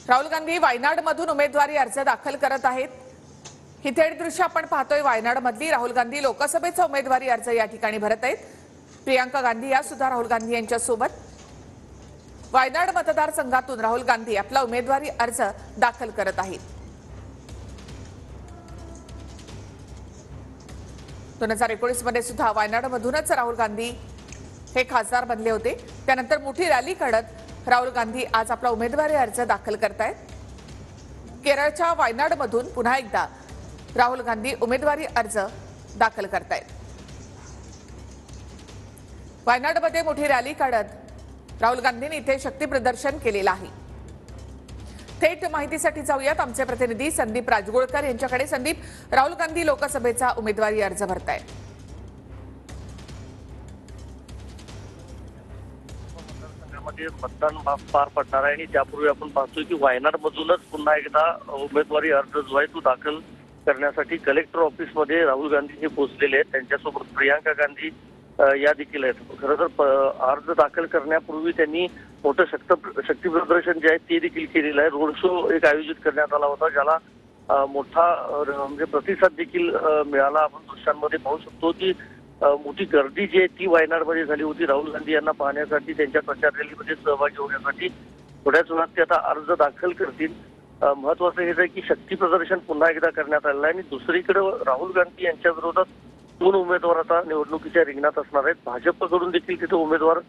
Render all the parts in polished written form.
राहुल गांधी वायनाडमधून उमेदवारी अर्ज दाखल करत आहेत। ही थेट दृश्य आपण पाहतोय। वायनाडमधली राहुल गांधी लोकसभेचा उमेदवारी अर्ज या ठिकाणी भरत आहेत। प्रियांका गांधी या सुद्धा राहुल गांधी यांच्या सोबत वायनाड मतदारसंघातून राहुल गांधी आपला उमेदवारी अर्ज दाखल करत आहेत। 2019 मध्ये सुद्धा वायनाडमधूनच राहुल गांधी हे खासदार बनले होते। त्यानंतर मोठी रॅली काढत राहुल गांधी आज आपला उमेदवारी अर्ज दाखल करतायत। केरळच्या वायनाडमधून पुन्हा एकदा राहुल गांधी उमेदवारी अर्ज दाखल करतायत। वायनाडमध्ये मोठी रॅली काढत राहुल गांधींनी इथे शक्ती प्रदर्शन केलेलं आहे। थेट माहितीसाठी जाऊयात आमचे प्रतिनिधी संदीप राजगोळकर यांच्याकडे। संदीप, राहुल गांधी लोकसभेचा उमेदवारी अर्ज भरतायत। मतदान पार पडणार आहे आणि त्यापूर्वी आपण पाहतोय की वायनाड मधूनच पुन्हा एकदा उमेदवारी अर्ज जो आहे तो दाखल करण्यासाठी कलेक्टर ऑफिसमध्ये राहुल गांधी हे पोहोचलेले आहेत। त्यांच्यासोबत प्रियांका गांधी या देखील आहेत। खरं तर अर्ज दाखल करण्यापूर्वी त्यांनी मोठं शक्ती प्रदर्शन जे आहे ते देखील केलेलं आहे। रोड शो एक आयोजित करण्यात आला होता, ज्याला मोठा म्हणजे प्रतिसाद देखील मिळाला। आपण दृश्यांमध्ये पाहू शकतो की मोठी गर्दी जी आहे ती वायनाडमध्ये झाली होती राहुल गांधी यांना पाहण्यासाठी, त्यांच्या प्रचार रॅलीमध्ये सहभागी होण्यासाठी। थोड्याच वेळात ते आता अर्ज दाखल करतील। महत्वाचं हेच आहे की शक्ती प्रदर्शन पुन्हा एकदा करण्यात आलेलं आहे आणि दुसरीकडे राहुल गांधी यांच्या विरोधात 2 उमेदवार आता निवडणुकीच्या रिंगणात असणार आहेत। भाजपकडून देखील तिथे उमेदवार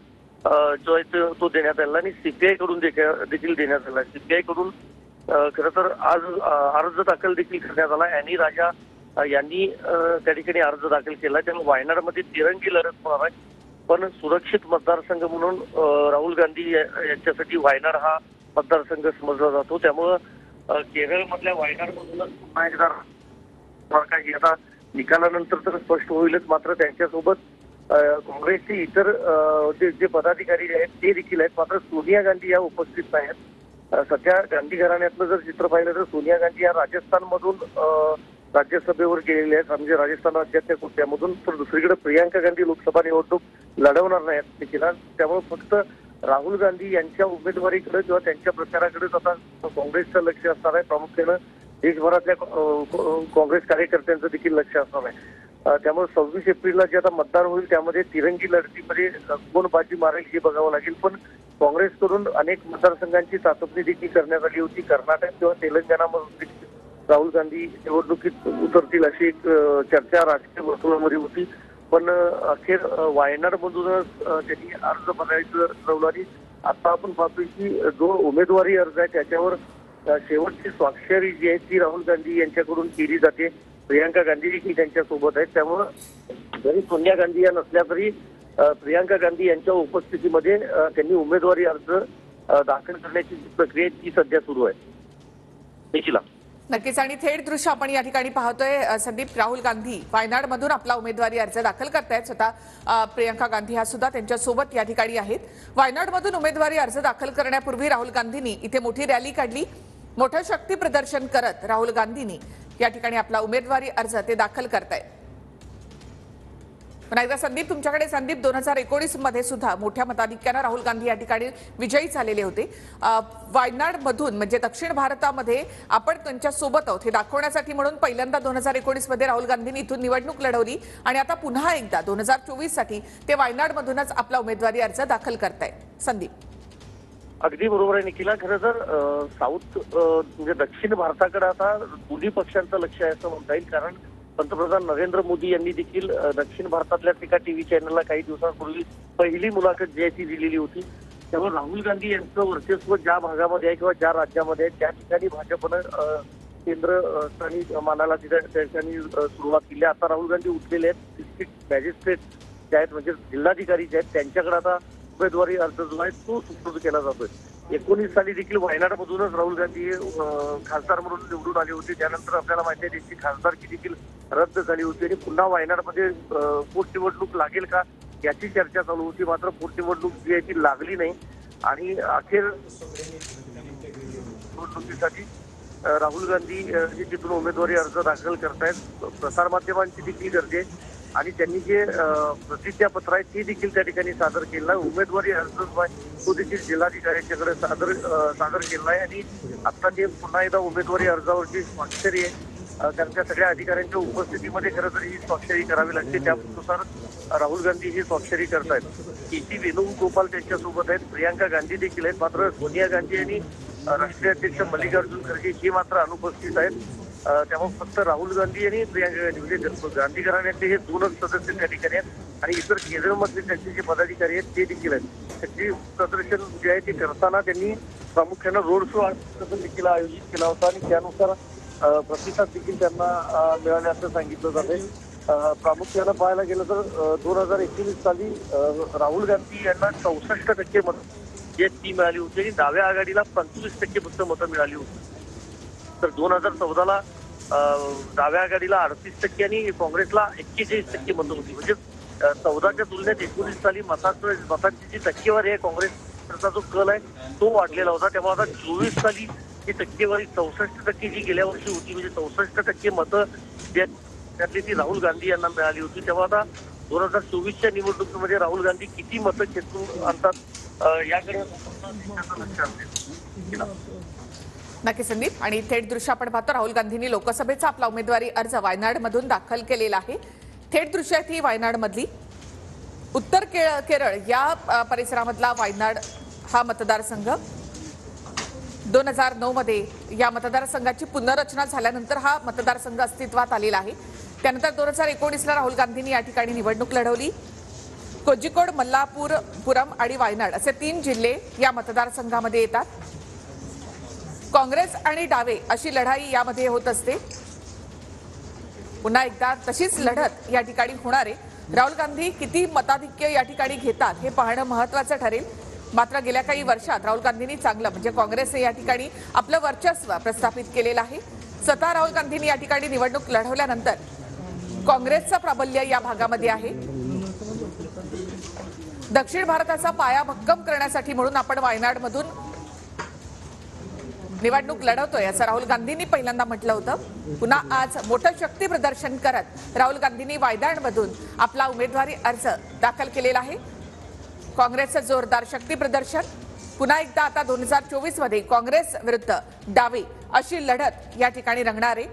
जो आहे तो देण्यात आला आणि सीपीआय कडून देखील देण्यात आला। सीपीआय कडून खरं तर आज अर्ज दाखल देखील करण्यात आला। अॅनी राजा यांनी त्या ठिकाणी अर्ज दाखल केला। त्यामुळे वायनाडमध्ये तिरंगी लढत होणार आहे, पण सुरक्षित मतदारसंघ म्हणून राहुल गांधी यांच्यासाठी वायनाड हा मतदारसंघ समजला जातो। त्यामुळं केरळमधल्या वायनाडमधूनच पुन्हा एकदा काही आता निकालानंतर तर स्पष्ट होईलच, मात्र त्यांच्यासोबत काँग्रेसचे इतर जे पदाधिकारी आहेत ते देखील आहेत। मात्र सोनिया गांधी या उपस्थित नाहीत। सध्या गांधी घराण्यातलं जर चित्र पाहिलं तर सोनिया गांधी या राजस्थानमधून राज्यसभेवर गेलेले आहेत, म्हणजे राजस्थान राज्याच्या कोट्यामधून। तर दुसरीकडे प्रियांका गांधी लोकसभा निवडणूक लढवणार नाहीत देखील। त्यामुळे फक्त राहुल गांधी यांच्या उमेदवारीकडे किंवा त्यांच्या प्रचाराकडेच आता काँग्रेसचं लक्ष असणार आहे। प्रामुख्यानं देशभरातल्या काँग्रेस कार्यकर्त्यांचं देखील लक्ष असणार आहे। त्यामुळे 26 एप्रिलला जे आता मतदान होईल त्यामध्ये तिरंगी लढतीमध्ये कोण बाजी मारेल हे बघावं लागेल। पण काँग्रेसकडून अनेक मतदारसंघांची चाचपणी देखील करण्यात आली होती। कर्नाटक किंवा तेलंगणामध्ये राहुल गांधी निवडणुकीत उतरतील अशी एक चर्चा राजकीय वर्तुळामध्ये होती, पण अखेर वायनाडमधूनच त्यांनी अर्ज भरायचं ठरवलं आणि आता आपण पाहतोय की जो उमेदवारी अर्ज आहे त्याच्यावर शेवटची स्वाक्षरी जी आहे ती राहुल गांधी यांच्याकडून केली जाते। प्रियांका गांधी देखील त्यांच्यासोबत आहेत। त्यामुळं जरी सोनिया गांधी या नसल्या तरी प्रियांका गांधी यांच्या उपस्थितीमध्ये त्यांनी उमेदवारी अर्ज दाखल करण्याची प्रक्रिया ती सध्या सुरू आहे। निखिला, नक्कीच। आणि थेट दृश्य आपण या ठिकाणी पाहतोय। संदीप, राहुल गांधी वायनाडमधून आपला उमेदवारी अर्ज दाखल करतायत। स्वतः प्रियांका गांधी हा सुद्धा त्यांच्या सोबत या ठिकाणी आहेत। वायनाडमधून उमेदवारी अर्ज दाखल करण्यापूर्वी राहुल गांधींनी इथे मोठी रॅली काढली। मोठं शक्ती प्रदर्शन करत राहुल गांधींनी या ठिकाणी आपला उमेदवारी अर्ज ते दाखल करतायत। पुन्हा एकदा संदीप तुमच्याकडे। संदीप, 2019 मध्ये सुद्धा मोठ्या मताधिक्याने राहुल गांधी या ठिकाणी विजयी झालेले होते। वायनाडमधून म्हणजे दक्षिण भारतामध्ये आपण त्यांच्या सोबत आहोत हे दाखवण्यासाठी म्हणून पहिल्यांदा 2019 मध्ये राहुल गांधींनी इथून निवडणूक लढवली आणि आता पुन्हा एकदा 2024 साठी ते वायनाडमधूनच आपला उमेदवारी अर्ज दाखल करतायत। संदीप, अगदी बरोबर आहे निखिला। खरं तर साऊथ म्हणजे दक्षिण भारताकडे आता दोन्ही पक्षांचं लक्ष आहे असं म्हणता येईल, कारण पंतप्रधान नरेंद्र मोदी यांनी देखील दक्षिण भारतातल्या एका टीव्ही चॅनलला काही दिवसांपूर्वी पहिली मुलाखत जी आहे ती दिलेली होती। त्यामुळे राहुल गांधी यांचं वर्चस्व ज्या भागामध्ये आहे किंवा ज्या राज्यामध्ये आहे त्या ठिकाणी भाजपनं केंद्रस्थानी मानायला त्या ठिकाणी सुरुवात केली। आता राहुल गांधी उठलेले आहेत। डिस्ट्रिक्ट मॅजिस्ट्रेट जे आहेत म्हणजे जिल्हाधिकारी जे आहेत त्यांच्याकडे आता उमेदवारी अर्ज जो आहे तो सुपूर्द केला जातोय। 19 साली देखील वायनाडमधूनच राहुल गांधी खासदार म्हणून निवडून आले होते। त्यानंतर आपल्याला माहिती आहे त्यांची खासदारकी देखील रद्द झाली होती आणि पुन्हा वायनाडमध्ये पोटनिवडणूक लागेल का याची चर्चा चालू होती, मात्र पोटनिवडणूक जी आहे ती लागली नाही आणि अखेर निवडणुकीसाठी राहुल गांधी हे तिथून उमेदवारी अर्ज दाखल करतायत। प्रसारमाध्यमांची देखील गर्दी आहे। आणि त्यांनी जे प्रतिज्ञापत्र आहे ते देखील त्या ठिकाणी सादर केलं आहे. उमेदवारी अर्ज जो आहे तो देखील जिल्हाधिकाऱ्यांच्याकडे सादर केला आहे आणि आता ते पुन्हा एकदा उमेदवारी अर्जावरची स्वाक्षरी आहे. कारण त्या सगळ्या अधिकाऱ्यांच्या उपस्थितीमध्ये खरं तर ही स्वाक्षरी करावी लागते. त्यानुसार राहुल गांधी ही स्वाक्षरी करतायत. के.सी. वेणुगोपाल त्यांच्यासोबत आहेत, प्रियांका गांधी देखील आहेत. मात्र सोनिया गांधी आणि राष्ट्रीय अध्यक्ष मल्लिकार्जुन खरगे हे मात्र अनुपस्थित आहेत. त्यामुळे फक्त राहुल गांधी आणि प्रियांका गांधी म्हणजे गांधी घराण्यातले हे दोनच सदस्य त्या ठिकाणी आहेत आणि इतर केंद्रमधले त्यांचे जे पदाधिकारी आहेत ते देखील आहेत. त्याची प्रदर्शन जे आहे ते करताना त्यांनी प्रामुख्यानं रोड शो देखील आयोजित केला होता आणि त्यानुसार प्रतिसाद देखील त्यांना मिळाल्याचं सांगितलं जाते. प्रामुख्यानं पाहायला गेलं तर 2021 साली राहुल गांधी यांना 64% मतं जे ती मिळाली होती आणि डाव्या आघाडीला 25% फक्त मतं मिळाली होती. तर 2014ला डाव्या आघाडीला 38% आणि काँग्रेसला 41% मतं होती. म्हणजे 14च्या तुलनेत 19 साली मतांची जी टक्केवारी आहे काँग्रेसचा जो कल आहे तो वाढलेला होता. त्यामुळे आता 24 साली ही टक्केवारी 64% जी गेल्या वर्षी होती म्हणजे 64% मतं त्यातली ती राहुल गांधी यांना मिळाली होती. तेव्हा आता 2024च्या निवडणुकीमध्ये राहुल गांधी किती मतं खेचून आणतात याकडे लक्ष असेल. नक्की संदीप. आणि थेट दृश्य आपण पाहतो, राहुल गांधींनी लोकसभेचा आपला उमेदवारी अर्ज वायनाडमधून दाखल केलेला आहे. थेट दृश्य आहेत ही वायनाडमधली. उत्तर केरळ या परिसरामधला वायनाड हा मतदारसंघ 2009 मध्ये या मतदारसंघाची पुनर्रचना झाल्यानंतर हा मतदारसंघ अस्तित्वात आलेला आहे. त्यानंतर 2019ला राहुल गांधींनी या ठिकाणी निवडणूक लढवली. कोझिकोड, मल्लापुरम आणि वायनाड असे 3 जिल्हे या मतदारसंघामध्ये येतात. काँग्रेस आणि डावे अशी लढाई यामध्ये होत असते. पुन्हा एकदा तशीच लढत या ठिकाणी होणार आहे. राहुल गांधी किती मताधिक्य या ठिकाणी घेतात हे पाहणं महत्त्वाचं ठरेल. मात्र गेल्या काही वर्षात राहुल गांधींनी चांगलं म्हणजे काँग्रेसने या ठिकाणी आपलं वर्चस्व प्रस्थापित केलेलं आहे. स्वतः राहुल गांधींनी या ठिकाणी निवडणूक लढवल्यानंतर काँग्रेसचं प्राबल्य या भागामध्ये आहे. दक्षिण भारताचा पाया भक्कम करण्यासाठी म्हणून आपण वायनाडमधून निवडणूक लढवतोय असं राहुल गांधींनी पहिल्यांदा म्हटलं होतं. पुन्हा आज मोठं शक्ती प्रदर्शन करत राहुल गांधींनी वायनाडमधून आपला उमेदवारी अर्ज दाखल केलेला आहे. काँग्रेसचं जोरदार शक्ती प्रदर्शन. पुन्हा एकदा आता 2024 मध्ये काँग्रेस विरुद्ध डावे अशी लढत या ठिकाणी रंगणार आहे.